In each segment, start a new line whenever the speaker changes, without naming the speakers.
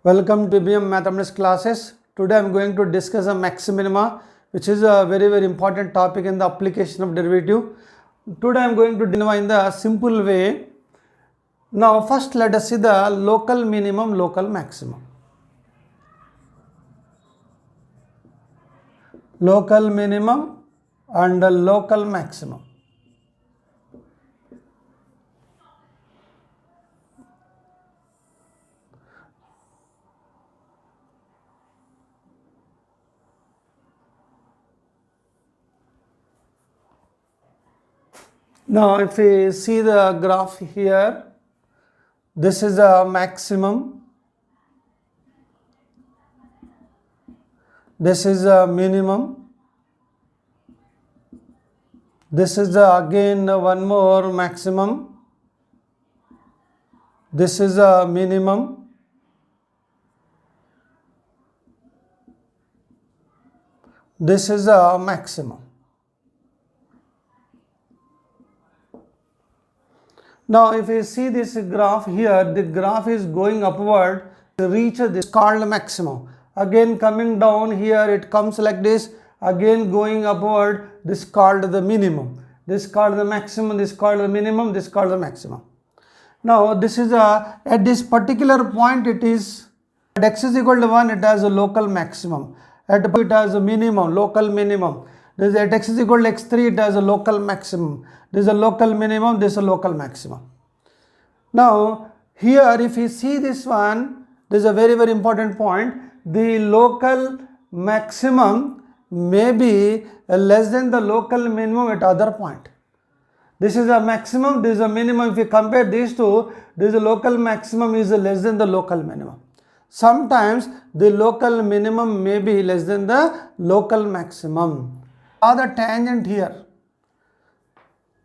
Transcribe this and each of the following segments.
Welcome to BBM Mathematics classes. Today I am going to discuss a maximuma, which is a very important topic in the application of derivative. Today I am going to derive in the simple way. Now first let us see the local minimum, local maximum. Local minimum and local maximum. Now if we see the graph here, this is a maximum, this is a minimum, this is again one more maximum, this is a minimum, this is a maximum. Now if you see this graph here, the graph is going upward to reach this called maximum. Again coming down here, it comes like this, again going upward, this called the minimum, this called the maximum, this called the minimum, this called the maximum. Now this is at this particular point, it is at x is equal to 1, it has a local maximum, at it has a minimum, local minimum. This is at x is equal to x3, it has a local maximum. This is a local minimum, this is a local maximum. Now here if you see this one, this is a very important point. The local maximum may be less than the local minimum at other point. This is a maximum, this is a minimum. If you compare these two, this is a local maximum is less than the local minimum. Sometimes the local minimum may be less than the local maximum. The tangent here,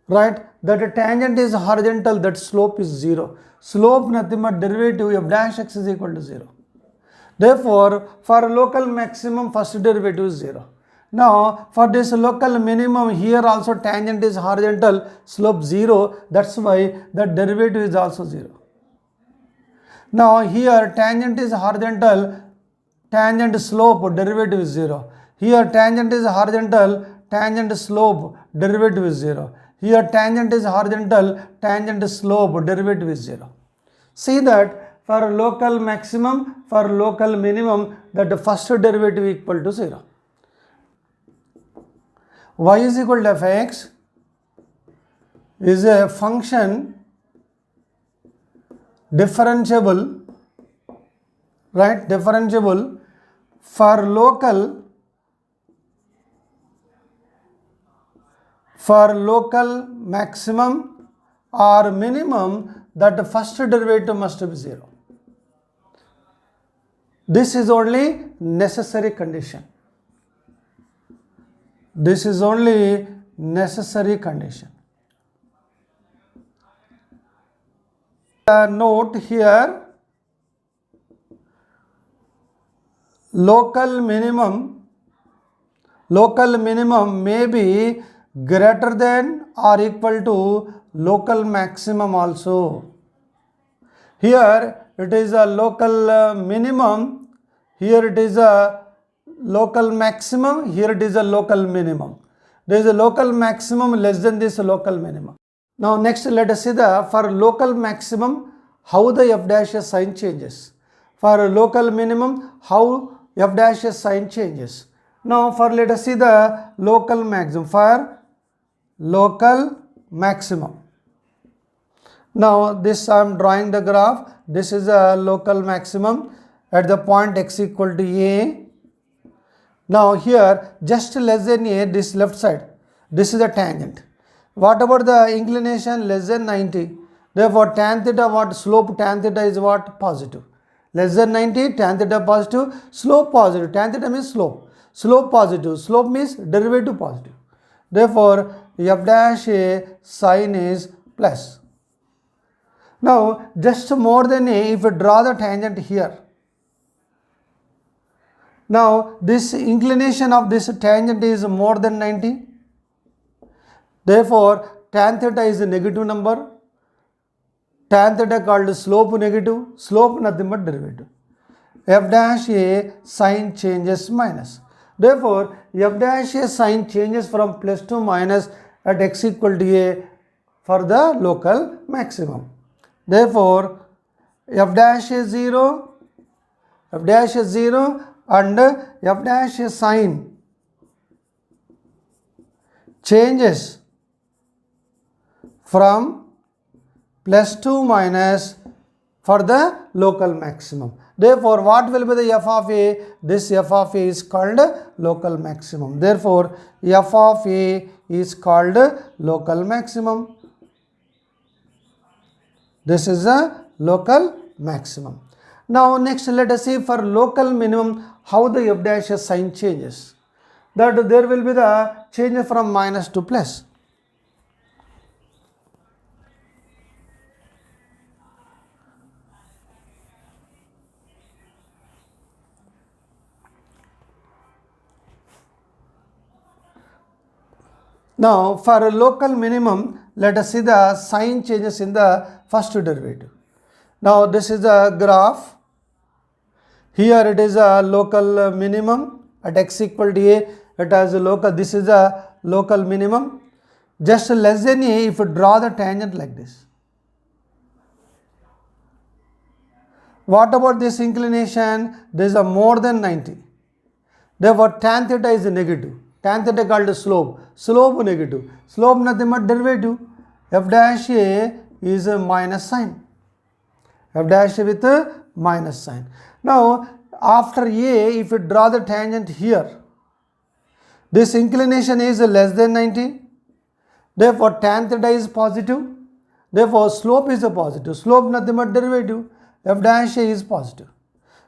right, that tangent is horizontal, that slope is 0. Slope nothing but derivative f dash x is equal to 0. Therefore, for local maximum, first derivative is 0. Now, for this local minimum, here also tangent is horizontal, slope 0, that's why the derivative is also 0. Now, here tangent is horizontal, tangent slope, derivative is 0. Here tangent is horizontal, tangent slope, derivative is 0. Here tangent is horizontal, tangent slope, derivative is 0. See that for local maximum, for local minimum, that the first derivative equal to 0. Y is equal to fx is a function differentiable, right, differentiable for local maximum or minimum, that the first derivative must be 0. This is only necessary condition. This is only necessary condition. Note here, local minimum may be greater than or equal to local maximum also. Here it is a local minimum, here it is a local maximum, here it is a local minimum. There is a local maximum less than this local minimum. Now next let us see the for local maximum how the f dash sign changes. For local minimum how f dash sign changes. Now for let us see the local maximum. For local maximum. Now this I am drawing the graph. This is a local maximum at the point x equal to a. Now here just less than a, this left side, this is a tangent. What about the inclination? Less than 90. Therefore tan theta, what slope tan theta is what? Positive. Less than 90, tan theta positive, slope positive. Tan theta means slope. Slope positive, slope means derivative positive. Therefore f dash a sign is plus. Now just more than a, if you draw the tangent here, now this inclination of this tangent is more than 90. Therefore tan theta is a negative number. Tan theta called slope negative, slope nothing but derivative. f dash a sign changes minus. Therefore, f dash a sign changes from plus to minus at x equal to a for the local maximum. Therefore, f dash is 0, f dash is 0 and f dash is sign changes from plus to minus for the local maximum. Therefore, what will be the f of a? This f of a is called local maximum. Therefore, f of a is called local maximum. This is a local maximum. Now, next let us see for local minimum how the f dash sign changes. That there will be the change from minus to plus. Now, for a local minimum, let us see the sign changes in the first derivative. Now, this is a graph. Here it is a local minimum at x equal to a. It has a local. This is a local minimum. Just less than a if you draw the tangent like this. What about this inclination? There is a more than 90. Therefore, tan theta is negative. Tan theta called slope. Slope negative. Slope nothing but derivative. F dash a is a minus sign. F dash a with a minus sign. Now, after a, if you draw the tangent here, this inclination is less than 90. Therefore, tan theta is positive. Therefore, slope is a positive. Slope nothing but derivative. F dash a is positive.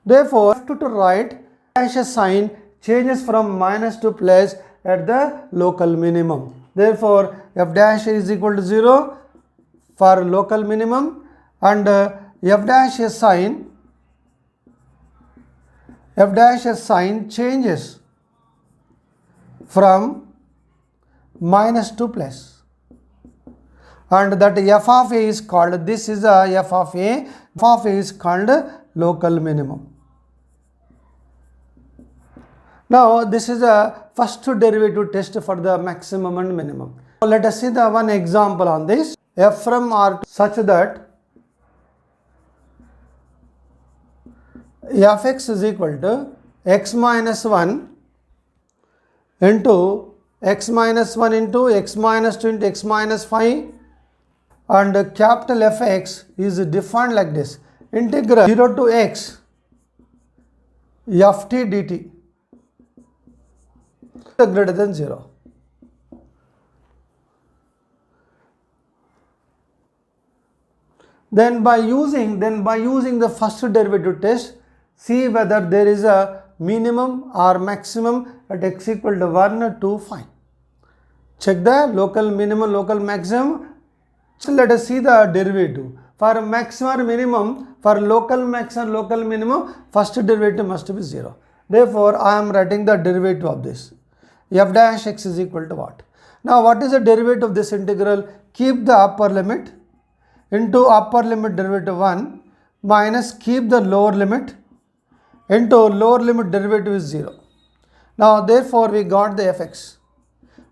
Therefore, left to right, dash a sign changes from minus to plus at the local minimum. Therefore, f dash is equal to 0 for local minimum and f dash sign changes from minus to plus, and that f of a is called, this is a f of a is called local minimum. Now, this is a first derivative test for the maximum and minimum. So, let us see the one example on this. F from R such that fx is equal to x minus 1 into x minus 1 into x minus 2 into x minus 5, and capital Fx is defined like this: integral 0 to x ft dt greater than 0. Then by using the first derivative test, see whether there is a minimum or maximum at x equal to 1, 2, 5. Check the local minimum, local maximum. So let us see the derivative. For maximum or minimum, for local maximum, local minimum, first derivative must be 0. Therefore, I am writing the derivative of this. F dash x is equal to what? Now, what is the derivative of this integral? Keep the upper limit into upper limit derivative 1 minus keep the lower limit into lower limit derivative is 0. Now, therefore, we got the fx.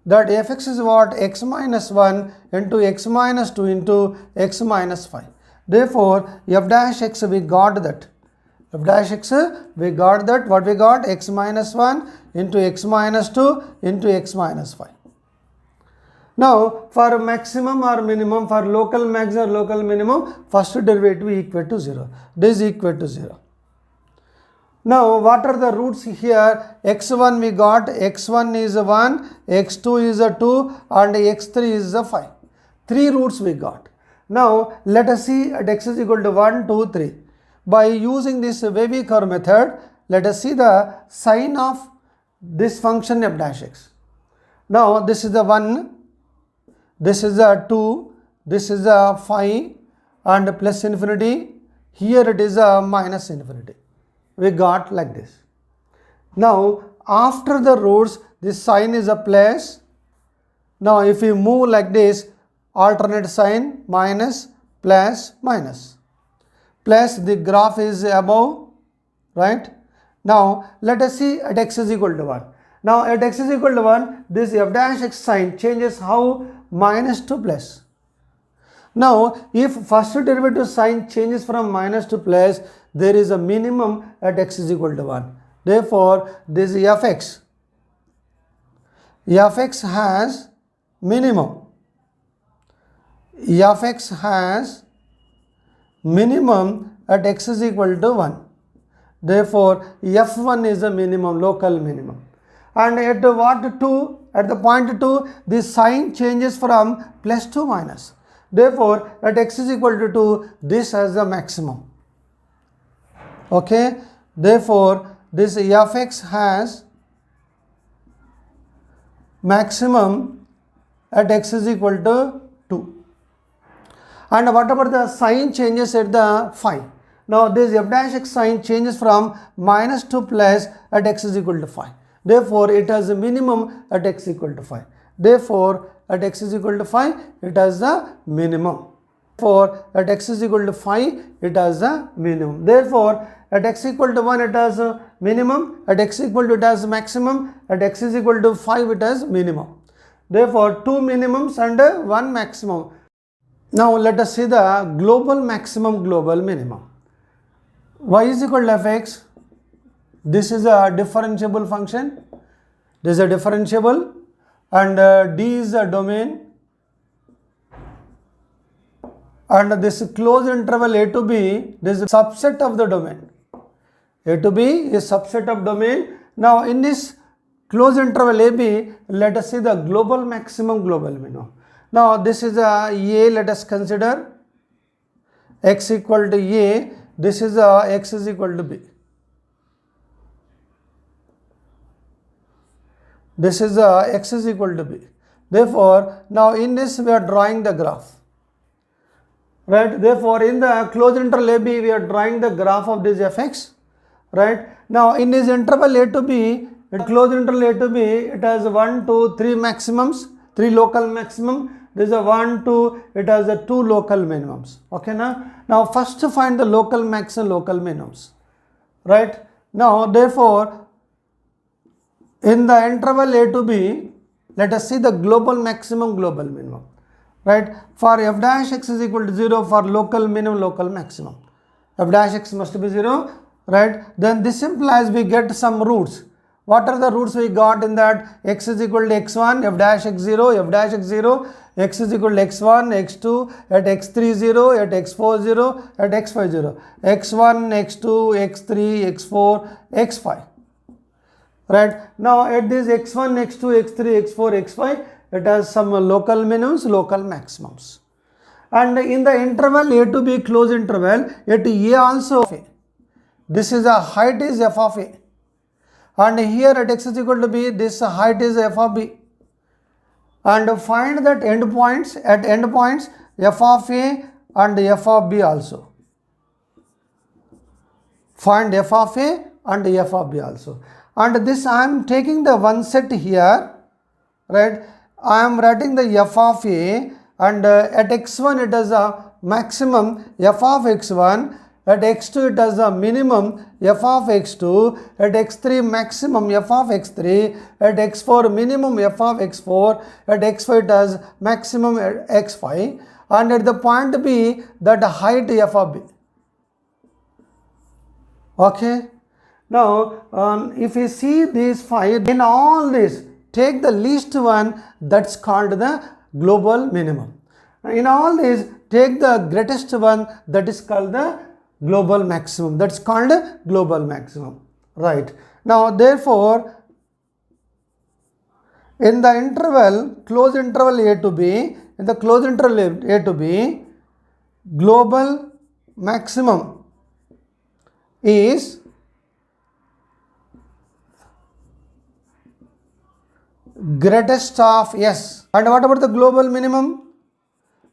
That fx is what? X minus 1 into x minus 2 into x minus 5. Therefore, f dash x we got that. F dash x we got that. What we got? X minus 1 into x minus 2 into x minus 5. Now, for maximum or minimum, for local maximum or local minimum, first derivative equal to 0. This is equal to 0. Now, what are the roots here? x1 we got, x1 is 1, x2 is 2 and x3 is 5. 3 roots we got. Now, let us see at x is equal to 1, 2, 3. By using this wavy curve method, let us see the sign of this function f dash x. Now, this is the 1, this is a 2, this is a 5 and plus infinity. Here it is a minus infinity. We got like this. Now, after the roots, this sign is a plus. Now, if we move like this, alternate sign minus, plus, minus. Plus the graph is above, right? Now let us see at x is equal to 1. Now at x is equal to 1, this f dash x sign changes how? Minus to plus. Now if first derivative sign changes from minus to plus, there is a minimum at x is equal to 1. Therefore this fx has minimum. Fx has minimum at x is equal to 1. Therefore f1 is a minimum, local minimum. And at what 2? At the point 2, this sign changes from plus to minus. Therefore at x is equal to 2, this has the maximum. Okay. Therefore this fx has maximum at x is equal to 2. And what about the sign changes at the phi? Now this f dash x sign changes from minus to plus at x is equal to phi. Therefore it has a minimum at x equal to phi. Therefore at x is equal to phi, it has the minimum. Therefore at x is equal to phi, it has the minimum. Therefore at x equal to 1, it has a minimum. At x equal to, it has maximum. At x is equal to 5, it has minimum. Therefore 2 minimums and 1 maximum. Now let us see the global maximum, global minimum. Y is equal to fx. This is a differentiable function. This is a differentiable, and D is a domain, and this closed interval a to b, this is a subset of the domain. A to b is subset of domain. Now in this closed interval a b, let us see the global maximum, global minimum. Now this is a let us consider x equal to a, this is a x is equal to b. This is x is equal to b. Therefore now in this we are drawing the graph, right? Therefore in the closed interval a b, we are drawing the graph of this fx, right? Now in this interval a to b, closed interval a to b, it has 1, 2, 3 maximums, 3 local maximum. This is a 1, 2, it has a 2 local minimums. Okay, now first to find the local max and local minimums, right? Now therefore in the interval a to b, let us see the global maximum, global minimum, right? For f dash x is equal to 0, for local minimum, local maximum, f dash x must be 0, right? Then this implies we get some roots. What are the roots we got in that? X is equal to x1, f dash x 0, f dash x 0, x is equal to x1, x2, at x3 0, at x4 0, at x5 0, x1, x2, x3, x4, x5. Right. Now at this x1, x2, x3, x4, x5, it has some local minimums, local maximums. And in the interval a to b, closed interval, at a also, this is a height is f of a. And here at x is equal to b, this height is f of b. And find that endpoints, at endpoints, f of a and f of b also. Find f of a and f of b also. And this I am taking the one set here, right? I am writing the f of a, and at x1 it has a maximum f of x1, at x2 it has a minimum f of x2, at x3 maximum f of x3, at x4 minimum f of x4, at x5 it has maximum x5, and at the point b that height f of b. Okay. Now, if you see these 5, in all this, take the least one, that's called the global minimum. In all this, take the greatest one, that is called the global maximum. That's called global maximum. Right. Now, therefore, in the interval, closed interval a to b, in the closed interval a to b, global maximum is greatest of s. And what about the global minimum?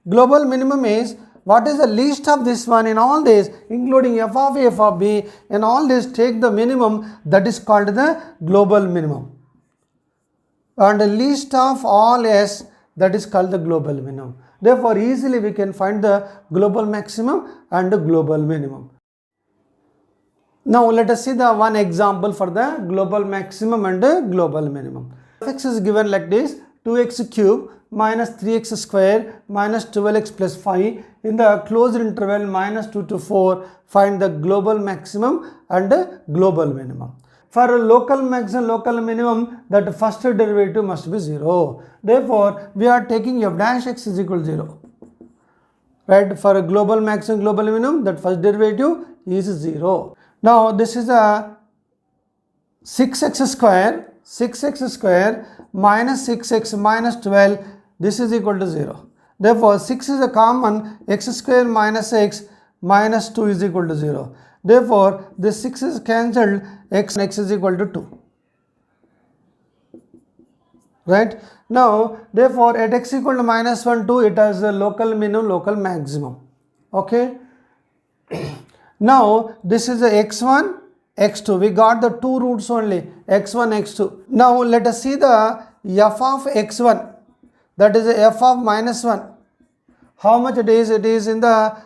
Global minimum is what is the least of this one in all this, including f of a, f of b, in all this take the minimum, that is called the global minimum. And the least of all s, that is called the global minimum. Therefore easily we can find the global maximum and the global minimum. Now let us see the one example for the global maximum and global minimum. Fx is given like this: 2x cube minus 3x square minus 12x plus 5 in the closed interval minus 2 to 4. Find the global maximum and global minimum. For local maximum, local minimum, that first derivative must be 0. Therefore, we are taking f dash x is equal to 0. Right? For a global maximum, global minimum, that first derivative is 0. Now, this is a 6x square minus 6x minus 12. This is equal to 0. Therefore, 6 is a common, x square minus x minus 2 is equal to 0. Therefore, this 6 is cancelled, x is equal to 2. Right? Now, therefore, at x equal to minus 1, 2, it has a local minimum, local maximum. Okay? Now, this is a x1, x2. We got the two roots only, x1, x2. Now, let us see the f of x1. That is a f of minus 1. How much it is? It is in the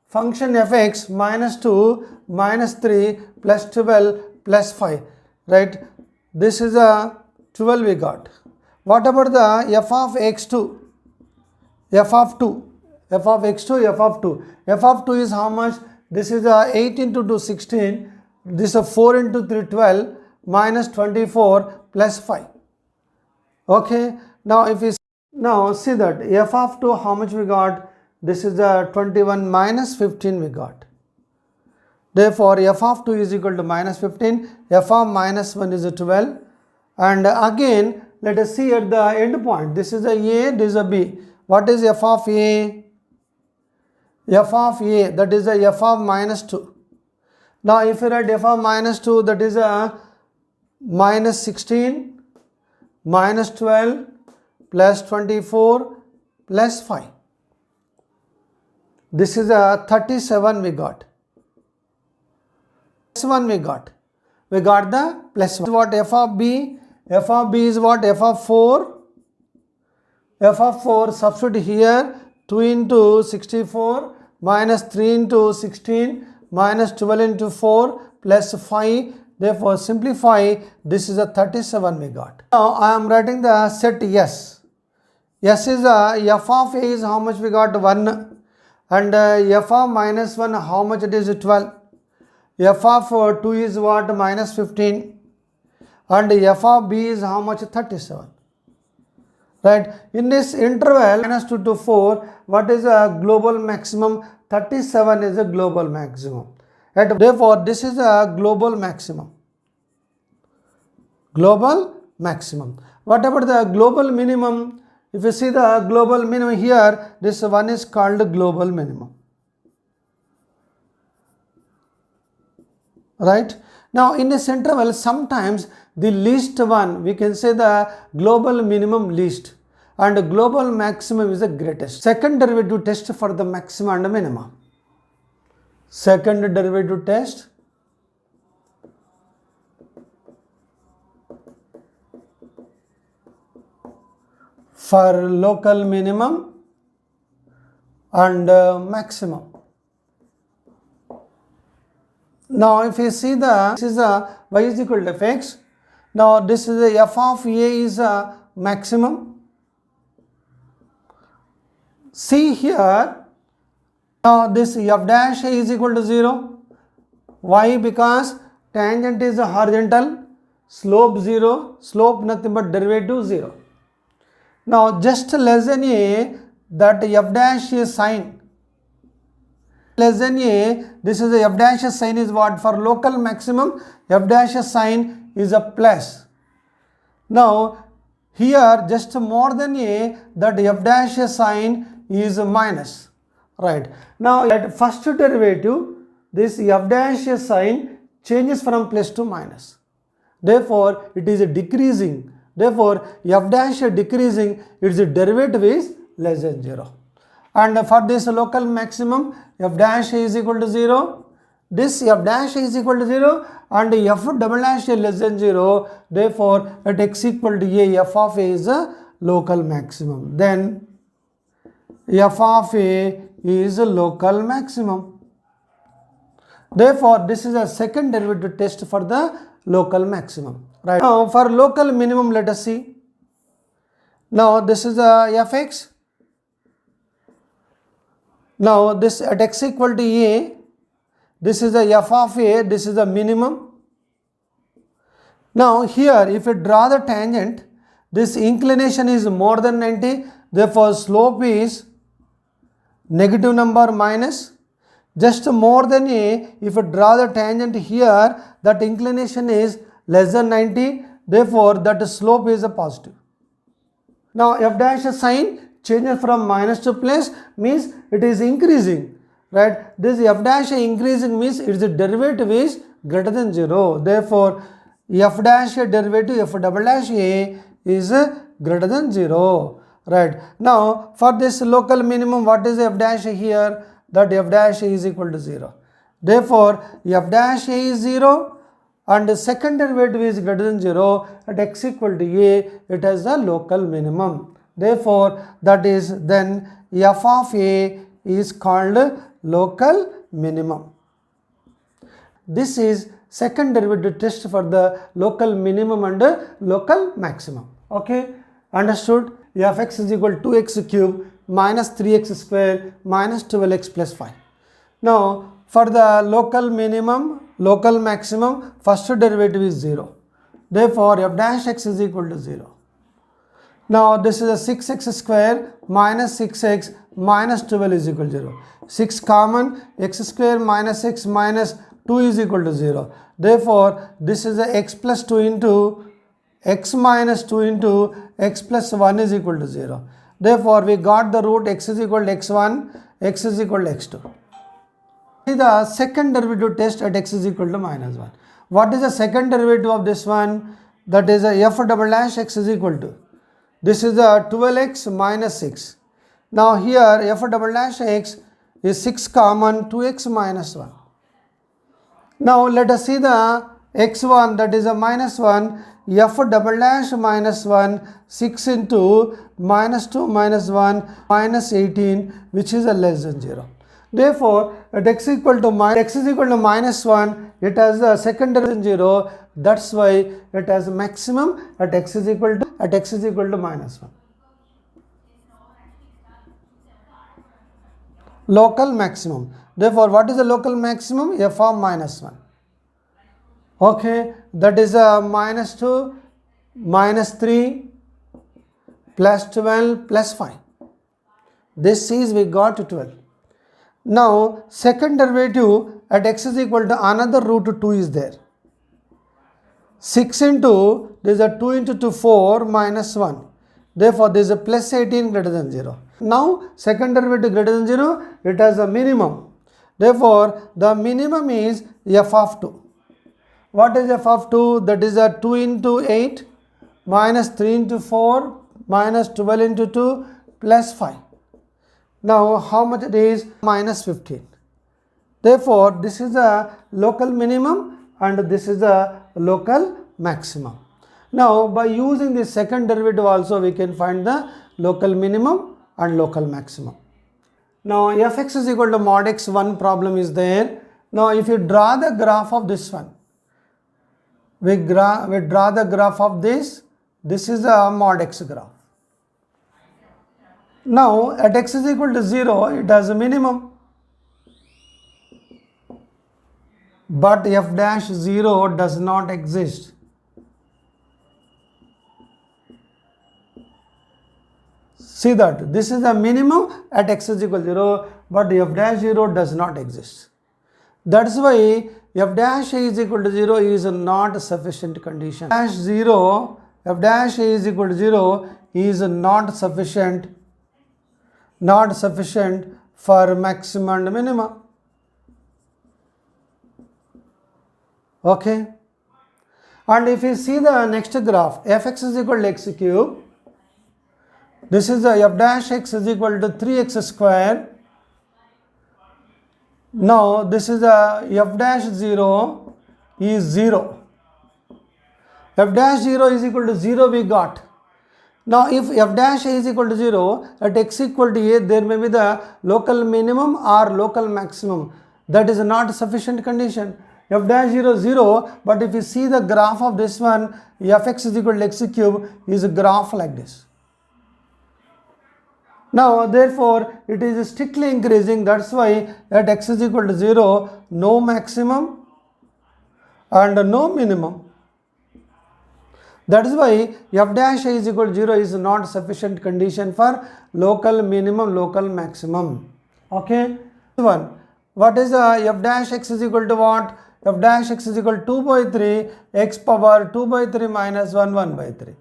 function fx minus 2, minus 3, plus 12, plus 5. Right? This is a 12 we got. What about the f of x2? F of 2. F of x2, f of 2. F of 2 is how much? This is a 8 into 2, 16. This is a 4 into 3, 12, minus 24, plus 5. Okay. Now, if we now see that f of 2, how much we got? This is a 21 minus 15 we got. Therefore, f of 2 is equal to minus 15. F of minus 1 is a 12. And again, let us see at the end point. This is a a, this is a b. What is f of a? F of a, that is a f of minus 2. Now, if you write f of minus 2, that is a minus 16, minus 12, plus 24, plus 5. This is a 37 we got. Plus 1 we got. We got the plus 1. What f of b? F of b is what? F of 4. F of 4, substitute here, 2 into 64, minus 3 into 16, minus 12 into 4, plus 5. Therefore, simplify, this is a 37 we got. Now, I am writing the set S. S is a f of a is how much we got? 1. And f of minus 1, how much it is? 12. F of 2 is what? Minus 15. And f of b is how much? 37. Right? In this interval, minus 2 to 4, what is a global maximum? 37 is a global maximum. Right? Therefore, this is a global maximum. Global maximum. What about the global minimum? If you see the global minimum here, this one is called global minimum. Right? Now, in this interval, sometimes the least one, we can say the global minimum least, and global maximum is the greatest. Second derivative test for the maximum and minimum. Second derivative test. For local minimum and maximum. Now, if you see this is a y is equal to fx. Now, this is a f of a is a maximum. See here. Now, this f dash a is equal to 0. Why? Because tangent is a horizontal, slope 0, slope nothing but derivative 0. Now, just less than a, that f dash a sine. Less than a, this is a f dash sine is what? For local maximum, f dash sine is a plus. Now, here just more than a, that f dash sine is a minus. Right. Now, at first derivative, this f dash sine changes from plus to minus. Therefore, it is a decreasing. Therefore, f dash decreasing, its derivative is less than 0. And for this local maximum, f dash is equal to 0. This f dash is equal to 0 and f double dash less than 0. Therefore, at x equal to a, f of a is a local maximum. Then, f of a is a local maximum. Therefore, this is a second derivative test for the local maximum. Right. Now, for local minimum, let us see. Now, this is a fx. Now, this at x equal to a, this is a f of a, this is a minimum. Now, here if you draw the tangent, this inclination is more than 90, therefore, slope is negative number minus. Just more than a, if you draw the tangent here, that inclination is less than 90, therefore, that slope is a positive. Now, f dash sign changes from minus to plus means it is increasing, right? This f dash increasing means its derivative is greater than 0. Therefore, f dash derivative f double dash a is greater than 0, right? Now, for this local minimum, what is f dash here? That f dash is equal to 0. Therefore, f dash a is 0 and the second derivative is greater than 0 at x equal to a, it has the local minimum. Therefore, that is then f of a is called local minimum. This is second derivative test for the local minimum and local maximum. Okay, understood? Fx is equal to 2x cube minus 3x square minus 12x plus 5. Now, for the local minimum, local maximum, first derivative is 0. Therefore, f dash x is equal to 0. Now, this is a 6x square minus 6x minus 12 is equal to 0. 6 common, x square minus x minus 2 is equal to 0. Therefore, this is a x plus 2 into x minus 2 into x plus 1 is equal to 0. Therefore, we got the root x is equal to x1, x is equal to x2. See the second derivative test at x is equal to minus 1. What is the second derivative of this one? That is a f double dash x is equal to. This is a 12x minus 6. Now, here f double dash x is 6 common, 2x minus 1. Now, let us see the x1, that is a minus 1, f double dash minus 1, 6 into minus 2 minus 1 minus 18, which is a less than 0. Therefore, at x is equal to minus 1, it has a second derivative 0. That's why it has maximum at x is equal to minus 1. Local maximum. Therefore, what is the local maximum? F of minus 1. Okay, that is a minus 2, minus 3, plus 12, plus 5. This is we got to 12. Now, second derivative at x is equal to another root 2 is there. 6 into, there is a 2 into 2, 4 minus 1. Therefore, there is a plus 18 greater than 0. Now, second derivative greater than 0, it has a minimum. Therefore, the minimum is f of 2. What is f of 2? That is a 2 into 8 minus 3 into 4 minus 12 into 2 plus 5. Now, how much it is? Minus 15. Therefore, this is a local minimum and this is a local maximum. Now, by using the second derivative also we can find the local minimum and local maximum. Now, fx is equal to mod x1 problem is there. Now, if you draw the graph of this one, we draw the graph of this is a mod x graph. Now, at x is equal to 0, it has a minimum. But f dash 0 does not exist. See that this is a minimum at x is equal to 0, but f dash 0 does not exist. That's why f dash is equal to 0 is not a sufficient condition. F dash is equal to 0 is not sufficient for maximum and minimum. Okay. And if you see the next graph, fx is equal to x cube. This is the f dash x is equal to 3x square. Now, this is a f dash 0 is 0. F dash 0 is equal to 0 we got. Now, if f dash is equal to 0 at x equal to a, there may be the local minimum or local maximum. that is not sufficient condition. F dash 0 0, but if you see the graph of this one, fx is equal to x cube is a graph like this. Now therefore it is strictly increasing, that's why at x is equal to 0, no maximum and no minimum. That is why f dash is equal to 0 is not sufficient condition for local minimum, local maximum. Okay. One. What is f dash x is equal to what? F dash x is equal to 2 by 3 x power 2 by 3 minus 1 1 by 3.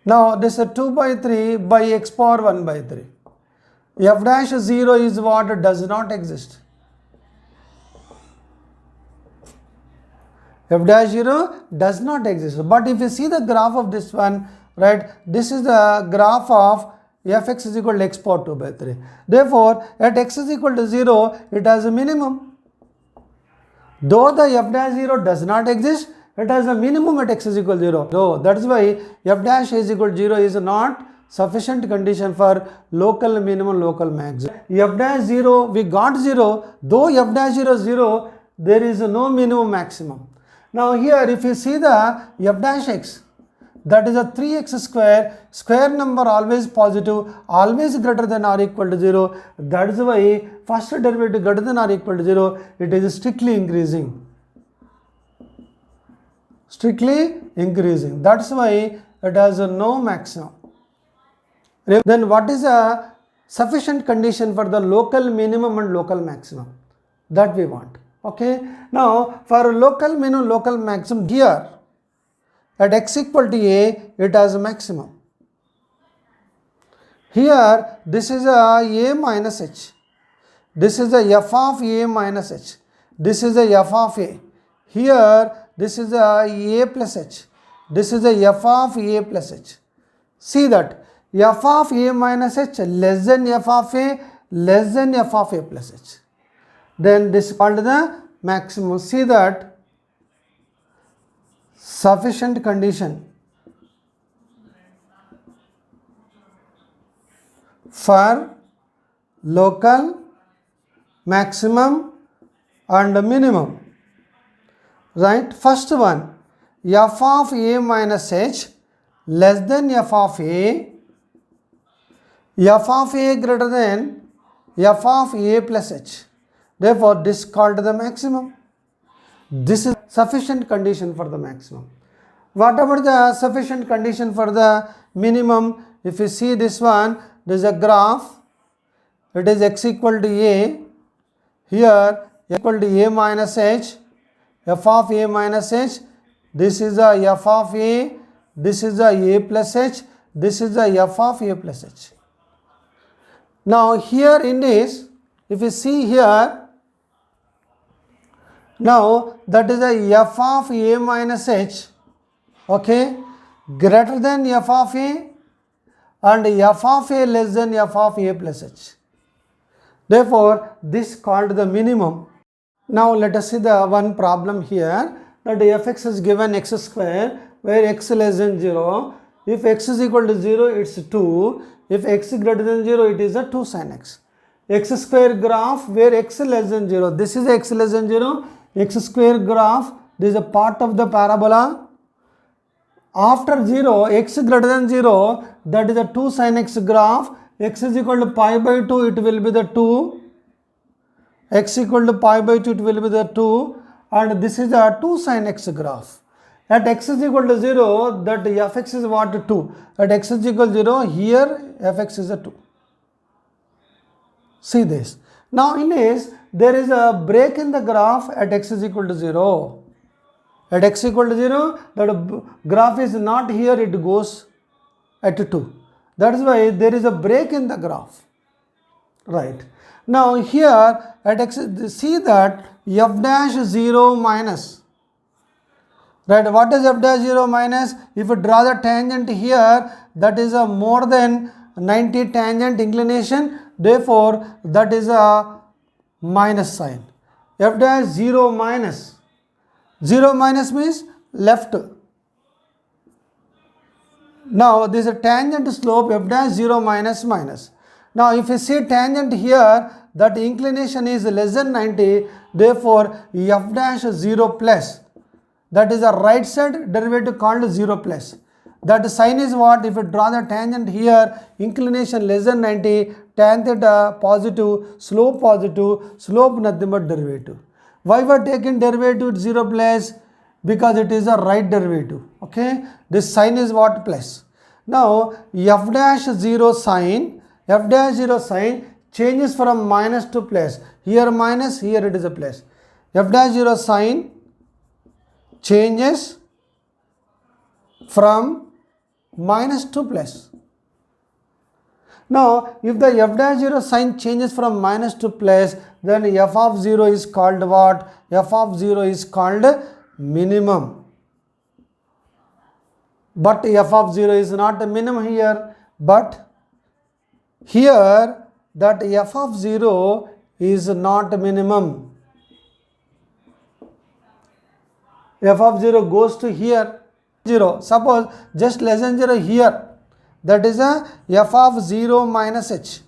Now this is 2 by 3 by x power 1 by 3. F dash 0 is what? Does not exist. F dash 0 does not exist. But if you see the graph of this one, right, this is the graph of fx is equal to x power 2 by 3. Therefore, at x is equal to 0, it has a minimum. Though the f dash 0 does not exist, it has a minimum at x is equal to 0. So that is why f dash is equal to 0 is not sufficient condition for local minimum, local maximum. F dash 0, we got 0. Though f dash 0 is 0, there is no minimum maximum. Now here if you see the f dash x, that is a 3x square, square number always positive, always greater than or equal to 0. That is why first derivative greater than or equal to 0, it is strictly increasing. Strictly increasing. That's why it has no maximum. Then what is a sufficient condition for the local minimum and local maximum? That we want. Okay. Now for local minimum, local maximum, here at x equal to a, it has a maximum. Here this is a minus h. This is a f of a minus h. This is a f of a. Here this is a plus h. This is a f of a plus h. See that f of a minus h less than f of a less than f of a plus h. Then this is called the maximum. See that sufficient condition for local maximum and minimum, right? First one, f of a minus h less than f of a greater than f of a plus h. Therefore this is called the maximum. This is sufficient condition for the maximum. What about the sufficient condition for the minimum? If you see this one, there is a graph. It is x equal to a. Here equal to a minus h. F of a minus h. This is a f of a. This is a plus h. This is a f of a plus h. Now here in this, if you see here, now that is a f of a minus h, okay, greater than f of a and f of a less than f of a plus h. Therefore this called the minimum. Now let us see the one problem here, that fx is given x square where x less than 0. If x is equal to 0, it's 2. If x greater than 0, it is a 2 sin x. X square graph where x less than 0. This is x less than 0. X square graph, this is a part of the parabola. After 0, x greater than 0, that is a 2 sin x graph. X is equal to pi by 2, it will be the 2. X equal to pi by 2, it will be the 2. And this is a 2 sin x graph. At x is equal to 0, that fx is what? 2. At x is equal to 0, here fx is a 2. See this. Now in this, there is a break in the graph at x is equal to 0. At x equal to 0, that graph is not here, it goes at 2. That is why there is a break in the graph. Right. Now here at x, see that f dash 0 minus. Right. What is f dash 0 minus? If you draw the tangent here, that is a more than 90 tangent inclination. Therefore, that is a minus sign. F dash 0 minus. 0 minus means left. Now, this is a tangent slope f dash 0 minus minus. Now if you see tangent here, that inclination is less than 90, therefore f dash 0 plus, that is a right side derivative called 0 plus. That sign is what? If you draw the tangent here, inclination less than 90, tan theta positive, slope nothing but derivative. Why we are taking derivative at 0 plus? Because it is a right derivative. Okay, this sign is what? Plus. Now f dash 0 sign changes from minus to plus. Here minus, here it is a plus. F dash 0 sign changes from minus to plus. Now if the f dash 0 sign changes from minus to plus, then f of 0 is called what? F of 0 is called minimum. But f of 0 is not a minimum here, but here that f of 0 is not a minimum. F of 0 goes to here 0. Suppose just less than 0 here, that is a f of 0 minus h.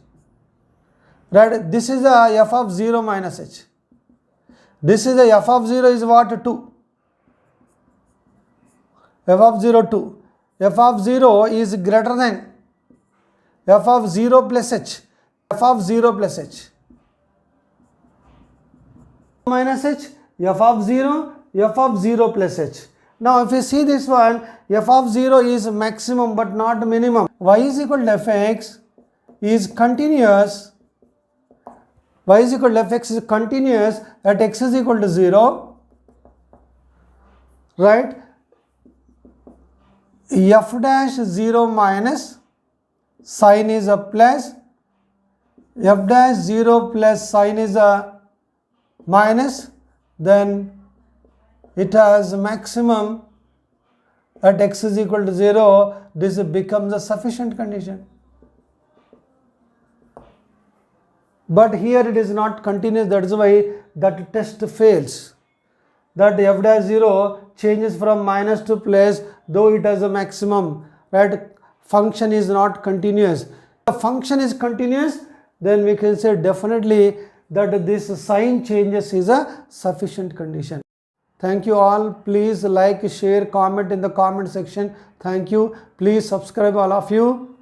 Right? This is a f of 0 minus h. This is a f of 0 is what? 2. F of 0 2. F of 0 is greater than f of 0 plus h. F of 0 plus h. Minus h, f of 0, f of 0 plus h. Now if you see this one, f of 0 is maximum but not minimum. Y is equal to fx is continuous. Y is equal to fx is continuous at x is equal to 0. Right? F dash 0 minus sign is a plus. F dash 0 plus sign is a minus. Then it has maximum at x is equal to 0. This becomes a sufficient condition. But here it is not continuous, that is why that test fails. That f dash 0 changes from minus to plus, though it has a maximum, right? Function is not continuous. If the function is continuous, then we can say definitely that this sign changes is a sufficient condition. Thank you all. Please like, share, comment in the comment section. Thank you. Please subscribe all of you.